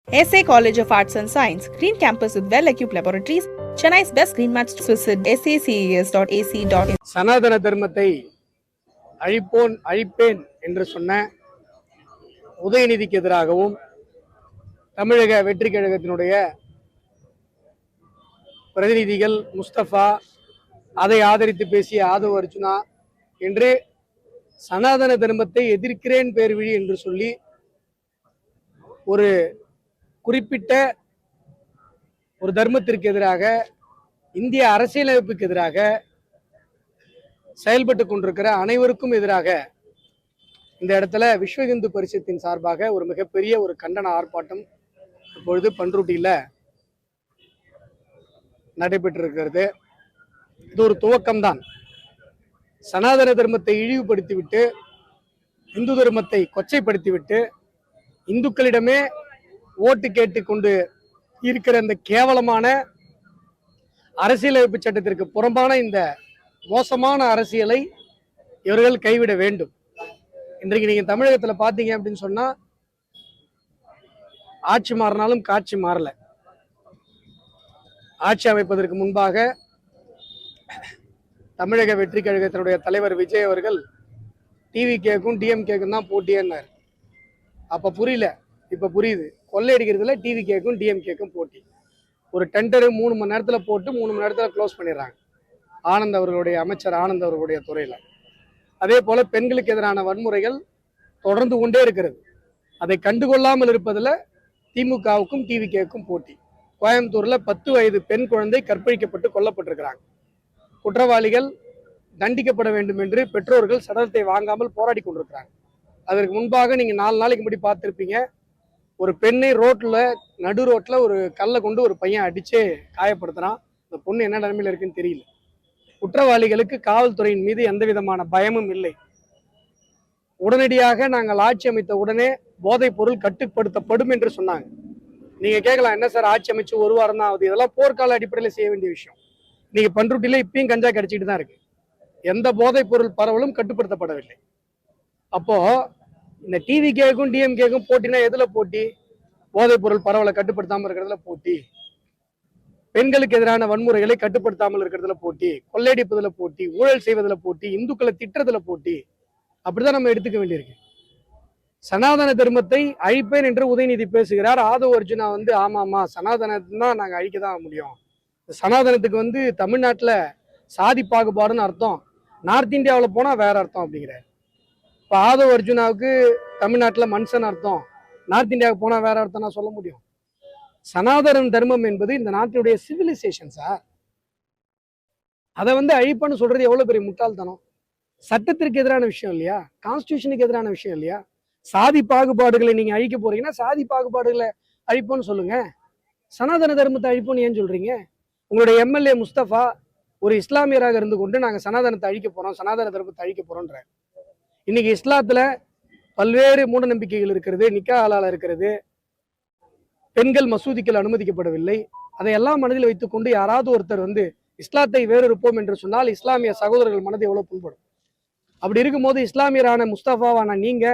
SA College of Arts and Science, Green Campus with well-equipped laboratories, Chennai's best green match. Visit saces.ac.in. சனாதன தர்மத்தை அழிப்பேன் என்று சொன்ன உதயநிதிக்கு எதிராகவும் தமிழக வெற்றி கழகத்தினுடைய பிரதிநிதிகள் முஸ்தபா, அதை ஆதரித்து பேசிய ஆதவ் அர்ஜுனா என்று சனாதன தர்மத்தை எதிர்க்கிறேன் பேர்வழி என்று சொல்லி ஒரு குறிப்பிட்ட ஒரு தர்மத்திற்கு எதிராக, இந்திய அரசியலமைப்புக்கு எதிராக செயல்பட்டு கொண்டிருக்கிற அனைவருக்கும் எதிராக இந்த இடத்துல விஸ்வ இந்து பரிஷத்தின் சார்பாக ஒரு மிகப்பெரிய ஒரு கண்டன ஆர்ப்பாட்டம் இப்பொழுது பண்ருட்டியில் நடைபெற்றிருக்கிறது. இது ஒரு துவக்கம்தான். சனாதன தர்மத்தை இழிவுபடுத்திவிட்டு, இந்து தர்மத்தை கொச்சைப்படுத்திவிட்டு, இந்துக்களிடமே ஓட்டு கேட்டுக்கொண்டு இருக்கிற இந்த கேவலமான அரசியலமைப்பு சட்டத்திற்கு புறம்பான இந்த மோசமான அரசியலை இவர்கள் கைவிட வேண்டும். இன்றைக்கு நீங்க தமிழகத்துல பாத்தீங்க அப்படின்னு சொன்னா, ஆட்சி மாறினாலும் காட்சி மாறல. ஆட்சி அமைப்பதற்கு முன்பாக தமிழக வெற்றி கழகத்தினுடைய தலைவர் விஜய் அவர்கள் டிவிகேக்கும் டிஎம்கேக்கும் தான் போட்டியன்னார். அப்ப புரியல, இப்ப புரியுது. கொள்ளையடிக்கிறதுல டிவிகேக்கும் டிஎம்கேக்கும் போட்டி. ஒரு டெண்டரு 3 மணி நேரத்துல போட்டு 3 மணி நேரத்துல க்ளோஸ் பண்ணிடுறாங்க. ஆனந்த் அவர்களுடைய அமைச்சர் ஆனந்த் அவர்களுடைய துறையில. அதே போல பெண்களுக்கு எதிரான வன்முறைகள் தொடர்ந்து கொண்டே இருக்கிறது. அதை கண்டுகொள்ளாமல் இருப்பதில் திமுகவுக்கும் டிவிகேக்கும் போட்டி. கோயம்புத்தூர்ல 10 வயது பெண் குழந்தை கற்பழிக்கப்பட்டு கொல்லப்பட்டிருக்கிறாங்க. குற்றவாளிகள் தண்டிக்கப்பட வேண்டும் என்று பெற்றோர்கள் சடலத்தை வாங்காமல் போராடி கொண்டிருக்கிறாங்க. அதற்கு முன்பாக நீங்க 4 நாளைக்கு முன்னாடி பார்த்திருப்பீங்க, ஒரு பெண்ணை நடு ரோட்ல ஒரு கல்லை கொண்டு ஒரு பையன் அடிச்சே காயப்படுத்துறான். இந்த பொண்ணு என்ன நிலைமையில இருக்குன்னு தெரியல. குற்றவாளிகளுக்கு காவல்துறையின் மீது எந்த விதமான பயமும் இல்லை. உடனடியாக நாங்கள் ஆட்சி அமைத்த உடனே போதைப் பொருள் கட்டுப்படுத்தப்படும் என்று சொன்னாங்க. நீங்க கேட்கலாம், என்ன சார் ஆட்சி அமைச்சு 1 வாரம் தான் ஆகுது, இதெல்லாம் போர்க்கால அடிப்படையில் செய்ய வேண்டிய விஷயம். நீங்க பண்ருட்டில இப்பயும் கஞ்சா கிடைச்சிட்டு தான் இருக்கு. எந்த போதைப் பொருள் பரவலும் கட்டுப்படுத்தப்படவில்லை. அப்போ இந்த டிவிகேக்கும் டிஎம்கேக்கும் போட்டினா எதுல போட்டி? போதைப் பொருள் பரவலை கட்டுப்படுத்தாமல் இருக்கிறதுல போட்டி, பெண்களுக்கு எதிரான வன்முறைகளை கட்டுப்படுத்தாமல் இருக்கிறதுல போட்டி, கொள்ளையடிப்பதுல போட்டி, ஊழல் செய்வதில் போட்டி, இந்துக்களை திட்டுறதுல போட்டி. அப்படிதான் நம்ம எடுத்துக்க வேண்டியிருக்கு. சனாதன தர்மத்தை அழிப்பேன் என்று உதயநிதி பேசுகிறார். ஆதவ் அர்ஜுனா ஆமாமா சனாதனத்தை தான் நாங்க அழிக்கதான் முடியும். சனாதனத்துக்கு தமிழ்நாட்டுல சாதி பாகுபாடுன்னு அர்த்தம், நார்த் இந்தியாவில் போனா வேற அர்த்தம் அப்படிங்கிறார். இப்போ ஆதவ் அர்ஜுனாவுக்கு தமிழ்நாட்டில் மனுஷன் அர்த்தம், நார்த் இந்தியாவுக்கு போனா வேற அர்த்தம் நான் சொல்ல முடியும்? சனாதன தர்மம் என்பது இந்த நாட்டினுடைய சிவிலைசேஷன் சார். அதை அழிப்பன்னு சொல்றது எவ்வளவு பெரிய முட்டாள்தனம். சட்டத்திற்கு எதிரான விஷயம் இல்லையா? கான்ஸ்டியூஷனுக்கு எதிரான விஷயம் இல்லையா? சாதி பாகுபாடுகளை நீங்க அழிக்க போறீங்கன்னா சாதி பாகுபாடுகளை அழிப்போன்னு சொல்லுங்க. சனாதன தர்மத்தை அழிப்போன்னு ஏன் சொல்றீங்க? உங்களுடைய எம்எல்ஏ முஸ்தபா ஒரு இஸ்லாமியராக இருந்து கொண்டு நாங்க சனாதனத்தை அழிக்க போறோம், சனாதன தர்மத்தை அழிக்க போறோன்ற. இன்னைக்கு இஸ்லாத்துல பல்வேறு மூட நம்பிக்கைகள் இருக்கிறது, நிக்கா ஹலாலா இருக்கிறது, பெண்கள் மசூதிகள் அனுமதிக்கப்படவில்லை. அதையெல்லாம் மனதில் வைத்துக் கொண்டு யாராவது ஒருத்தர் இஸ்லாத்தை வேறொருப்போம் என்று சொன்னால் இஸ்லாமிய சகோதரர்கள் மனது எவ்வளவு புண்படும். அப்படி இருக்கும்போது இஸ்லாமியரான முஸ்தபாவான நீங்க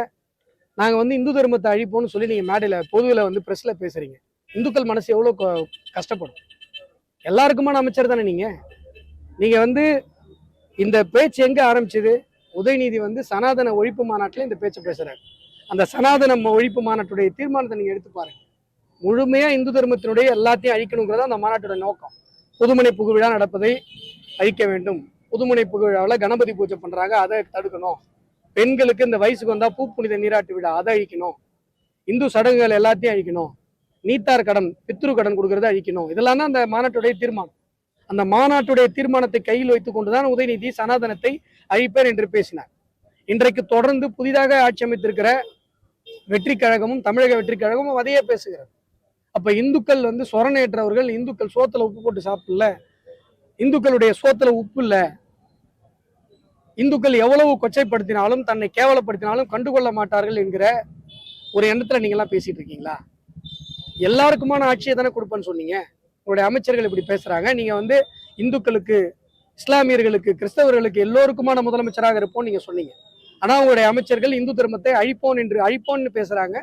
நாங்க இந்து தர்மத்தை அழிப்போம்னு சொல்லி நீங்க மேடையில பொதுவில் பிரஸ்ல பேசுறீங்க. இந்துக்கள் மனசு எவ்வளவு கஷ்டப்படும். எல்லாருக்குமான அமைச்சர் தானே நீங்க. நீங்க இந்த பேச்சு எங்க ஆரம்பிச்சது? உதயநிதி சனாதன ஒழிப்பு மாநாட்டில் இந்த பேச்சு பேசுறாரு. அந்த சனாதன ஒழிப்பு மாநாட்டுடைய தீர்மானத்தை நீங்க எடுத்து பாருங்க. முழுமையா இந்து தர்மத்தினுடைய எல்லாத்தையும் அழிக்கணுங்கிறதா அந்த மாநாட்டுடைய நோக்கம். புதுமனை புகுவிழா நடப்பதை அழிக்க வேண்டும், புதுமனை புகுவிழாவில் கணபதி பூஜை பண்றாங்க, அதை தடுக்கணும், பெண்களுக்கு இந்த வயசுக்கு வந்தா பூப்புனித நீராட்டு விழா அதை அழிக்கணும், இந்து சடங்குகள் எல்லாத்தையும் அழிக்கணும், நீத்தார் கடன் பித்ரு கடன் கொடுக்கறதை அழிக்கணும். இதெல்லாம் தான் அந்த மாநாட்டுடைய தீர்மானம். அந்த மாநாட்டுடைய தீர்மானத்தை கையில் வைத்துக் கொண்டுதான் உதயநிதி சனாதனத்தை அழிப்பேன் என்று பேசினார். இன்றைக்கு தொடர்ந்து புதிதாக ஆட்சி அமைத்திருக்கிற வெற்றி கழகமும் தமிழக வெற்றி கழகமும் அதையே பேசுகிறார். அப்ப இந்துக்கள் சொரணேற்றவர்கள், இந்துக்கள் சோத்துல உப்பு போட்டு சாப்பிடல, இந்துக்களுடைய சோத்துல உப்பு இல்ல, இந்துக்கள் எவ்வளவு கொச்சைப்படுத்தினாலும் தன்னை கேவலப்படுத்தினாலும் கண்டுகொள்ள மாட்டார்கள் என்கிற ஒரு எண்ணத்துல நீங்க எல்லாம் பேசிட்டு இருக்கீங்களா? எல்லாருக்குமான ஆட்சியை தானே கொடுப்பேன்னு சொன்னீங்க. உங்களுடைய அமைச்சர்கள் இப்படி பேசுறாங்க. நீங்க இந்துக்களுக்கு, இஸ்லாமியர்களுக்கு, கிறிஸ்தவர்களுக்கு எல்லோருக்குமான முதலமைச்சராக இருப்போம் நீங்க சொன்னீங்க. ஆனா உங்களுடைய அமைச்சர்கள் இந்து தர்மத்தை அழிப்போன்னு பேசுறாங்க.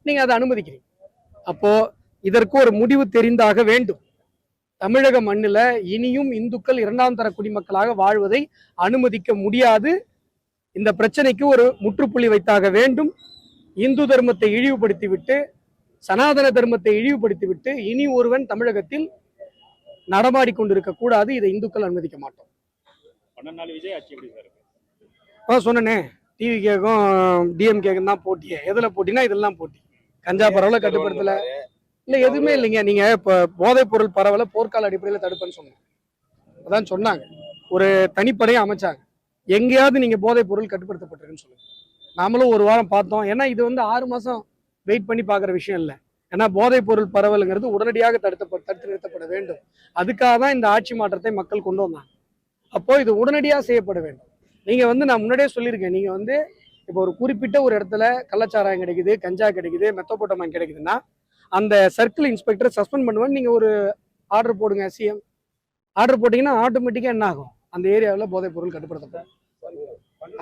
நீங்க அதை அனுமதிக்கிறீங்க. அப்போ இதற்கு ஒரு முடிவு தெரிந்தாக வேண்டும். தமிழக மண்ணில் இனியும் இந்துக்கள் இரண்டாம் தர குடிமக்களாக வாழ்வதை அனுமதிக்க முடியாது. இந்த பிரச்சனைக்கு ஒரு முற்றுப்புள்ளி வைத்தாக வேண்டும். இந்து தர்மத்தை இழிவுபடுத்திவிட்டு, சனாதன தர்மத்தை இழிவுபடுத்திவிட்டு இனி ஒருவன் தமிழகத்தில் நடமாடி கொண்டிருக்க கூடாது. இதை இந்துக்கள் அனுமதிக்க மாட்டோம். சொன்னனே, டிவி கேக்கும் டிஎம்கேக்கும் தான் போட்டியே. எதுல போட்டினா இதெல்லாம் போட்டி. கஞ்சா பரவலை கட்டுப்படுத்தல இல்ல, எதுவுமே இல்லைங்க. நீங்க இப்ப போதைப் பொருள் பரவலை போர்க்கால அடிப்படையில் தடுப்புன்னு சொன்னாங்க. அதான் சொன்னாங்க. ஒரு தனிப்படையை அமைச்சாங்க. எங்கேயாவது நீங்க போதைப் பொருள் கட்டுப்படுத்தப்பட்டிருக்குன்னு சொல்லுங்க. நாமளும் ஒரு வாரம் பார்த்தோம். ஏன்னா இது 6 மாசம் வெயிட் பண்ணி பார்க்குற விஷயம் இல்லை. ஏன்னா போதைப் பொருள் பரவலுங்கிறது உடனடியாக தடுத்து நிறுத்தப்பட வேண்டும். அதுக்காக தான் இந்த ஆட்சி மாற்றத்தை மக்கள் கொண்டு வந்தாங்க. அப்போ இது உடனடியாக செய்யப்பட வேண்டும். நீங்க நான் முன்னாடியே சொல்லியிருக்கேன். நீங்க இப்போ ஒரு குறிப்பிட்ட ஒரு இடத்துல கள்ளச்சாராயம் கிடைக்குது, கஞ்சா கிடைக்குது, மெத்தோபோட்டமைன் கிடைக்குதுன்னா அந்த சர்க்கிள் இன்ஸ்பெக்டர் சஸ்பெண்ட் பண்ணுவேன்னு நீங்க ஒரு ஆர்டர் போடுங்க. சிஎம் ஆர்டர் போட்டீங்கன்னா ஆட்டோமேட்டிக்கா என்ன ஆகும்? அந்த ஏரியாவில் போதைப் பொருள் கட்டுப்படுத்தப்படும்.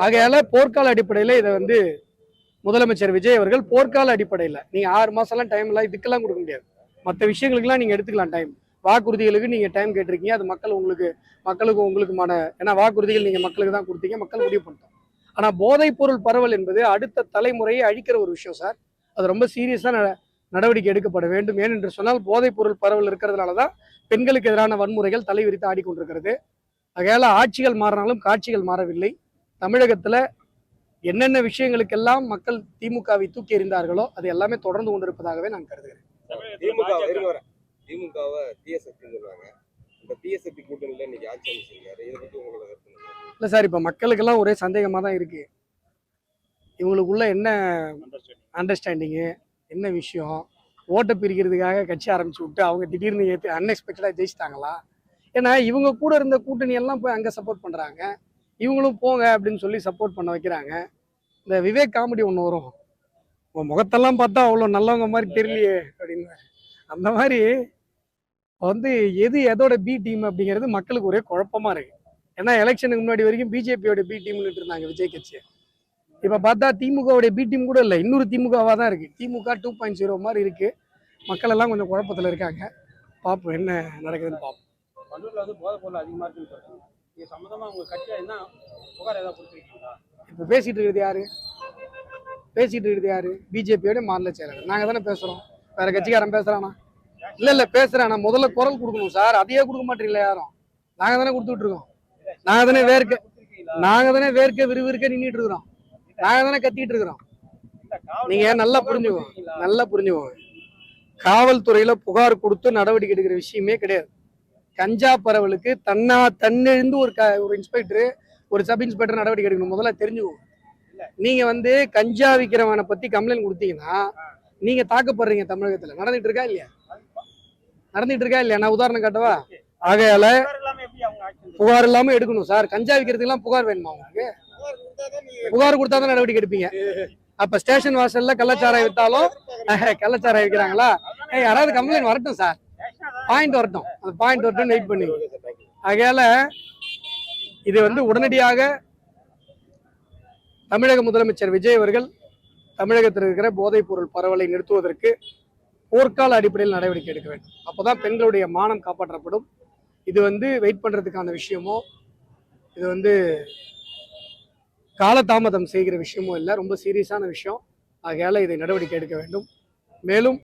ஆகையால போர்க்கால அடிப்படையில் இதை முதலமைச்சர் விஜய் அவர்கள் போர்க்கால அடிப்படையில் நீங்க 6 மாசம்லாம் டைம் எல்லாம் இதுக்கெல்லாம் கொடுக்க முடியாது. மற்ற விஷயங்களுக்கெல்லாம் நீங்க எடுத்துக்கலாம் டைம். வாக்குறுதிகளுக்கு நீங்க டைம் கேட்டிருக்கீங்க. அது மக்களுக்கு உங்களுக்குமான, ஏன்னா வாக்குறுதிகள் நீங்க மக்களுக்கு தான் கொடுத்தீங்க, மக்கள் முடிவு பண்ணிட்டோம். ஆனா போதைப் பொருள் பரவல் என்பது அடுத்த தலைமுறையை அழிக்கிற ஒரு விஷயம் சார். அது ரொம்ப சீரியஸா நடவடிக்கை எடுக்கப்பட வேண்டும். ஏனென்று சொன்னால் போதைப் பொருள் பரவல் இருக்கிறதுனாலதான் பெண்களுக்கு எதிரான வன்முறைகள் தலைவிரித்து ஆடிக்கொண்டிருக்கிறது. ஆகையால ஆட்சிகள் மாறினாலும் காட்சிகள் மாறவில்லை. தமிழகத்துல என்னென்ன விஷயங்களுக்கெல்லாம் மக்கள் திமுகவை தூக்கி எறிந்தார்களோ அது எல்லாமே தொடர்ந்து கொண்டிருப்பதாகவே நான் கருதுகிறேன். இல்ல சார், இப்ப மக்களுக்கெல்லாம் ஒரே சந்தேகமா தான் இருக்கு. இவங்களுக்குள்ள என்ன அண்டர்ஸ்டாண்டிங்கு, என்ன விஷயம்? ஓட்டை பிரிக்கிறதுக்காக கட்சி ஆரம்பிச்சு விட்டு அவங்க திடீர்னு அன்எக்ஸ்பெக்டடா ஜெயிச்சிட்டாங்களா? ஏன்னா இவங்க கூட இருந்த கூட்டணி எல்லாம் போய் அங்க சப்போர்ட் பண்றாங்க. இவங்களும் போங்க அப்படின்னு சொல்லி சப்போர்ட் பண்ண வைக்கிறாங்க. இந்த விவேக் காமெடி ஒன்று வரும், உன் முகத்தெல்லாம் பார்த்தா அவ்வளோ நல்லவங்க மாதிரி தெரியலையே அப்படின்னு. அந்த மாதிரி எது எதோட பி டீம் அப்படிங்கிறது மக்களுக்கு ஒரே குழப்பமா இருக்கு. ஏன்னா எலெக்ஷனுக்கு முன்னாடி வரைக்கும் பிஜேபியோட பி டீம்னு இருந்தாங்க விஜய் கட்சியை. இப்ப பார்த்தா திமுகவுடைய பி டீம் கூட இல்லை, இன்னொரு திமுகவா தான் இருக்கு. திமுக 2.0 மாதிரி இருக்கு. மக்கள் எல்லாம் கொஞ்சம் குழப்பத்துல இருக்காங்க. பார்ப்போம் என்ன நடக்குதுன்னு பார்ப்போம். போதைப் பொருள் அதிகமா இருக்குன்னு சொல்றாங்க. இது சம்பந்தமா உங்க கட்சியில என்ன புகார் ஏதாவது கொடுத்துருக்கீங்களா? இப்ப பேசிட்டு இருக்கிறது யாரு? பிஜேபியோட மாநில செயலாளர். நாங்க தானே பேசுறோம். வேற கட்சிக்காரன் பேசுறானா? இல்ல பேசுறானா? முதல்ல குரல் கொடுக்கணும் சார். அதையே கொடுக்க மாட்டீங்களா யாரும்? நாங்க தானே கொடுத்துட்டு இருக்கோம். நாங்க தானே வேர்க்க விறுவிறுக்க நின்றுட்டு இருக்கிறோம். நாங்க தானே கத்திட்டு இருக்கிறோம். நீங்க நல்லா புரிஞ்சுக்கோங்க. காவல்துறையில புகார் கொடுத்து நடவடிக்கை எடுக்கிற விஷயமே கிடையாது. கஞ்சா பரவலுக்கு தன்னெழுந்து ஒரு இன்ஸ்பெக்டர், ஒரு சப் இன்ஸ்பெக்டர் நடவடிக்கை எடுக்கணும். முதல்ல தெரிஞ்சுக்கோங்க. நீங்க கஞ்சா விற்கிறவனை பத்தி கம்ப்ளைண்ட் கொடுத்தீங்கன்னா நீங்க தாக்கப்படுறீங்க. தமிழகத்துல நடந்துட்டு இருக்கா இல்லையா? நான் உதாரணம் காட்டவா? ஆகையால புகார் இல்லாம எடுக்கணும் சார். கஞ்சா விற்கிறதுக்கு எல்லாம் புகார் வேணுமா உங்களுக்கு? புகார் கொடுத்தாதான் நடவடிக்கை எடுப்பீங்க. அப்ப ஸ்டேஷன் வாசல்ல கள்ளச்சாராயம் வித்தாலும் கள்ளச்சாராயம் விற்கிறாங்களா, யாராவது கம்ப்ளைண்ட் வரட்டும் சார். பாயிண்ட் வரட்டும், அந்த பாயிண்ட் வரட்டும் வெயிட் பண்ணி. ஆகையால இது உடனடியாக தமிழக முதலமைச்சர் விஜய் அவர்கள் தமிழகத்தில் இருக்கிற போதைப் பொருள் பரவலை நிறுத்துவதற்கு போர்க்கால அடிப்படையில் நடவடிக்கை எடுக்க வேண்டும். அப்போதான் பெண்களுடைய மானம் காப்பாற்றப்படும். இது வெயிட் பண்றதுக்கான விஷயமோ, இது காலதாமதம் செய்கிற விஷயமோ இல்லை, ரொம்ப சீரியஸான விஷயம். ஆகையால இதை நடவடிக்கை எடுக்க வேண்டும். மேலும்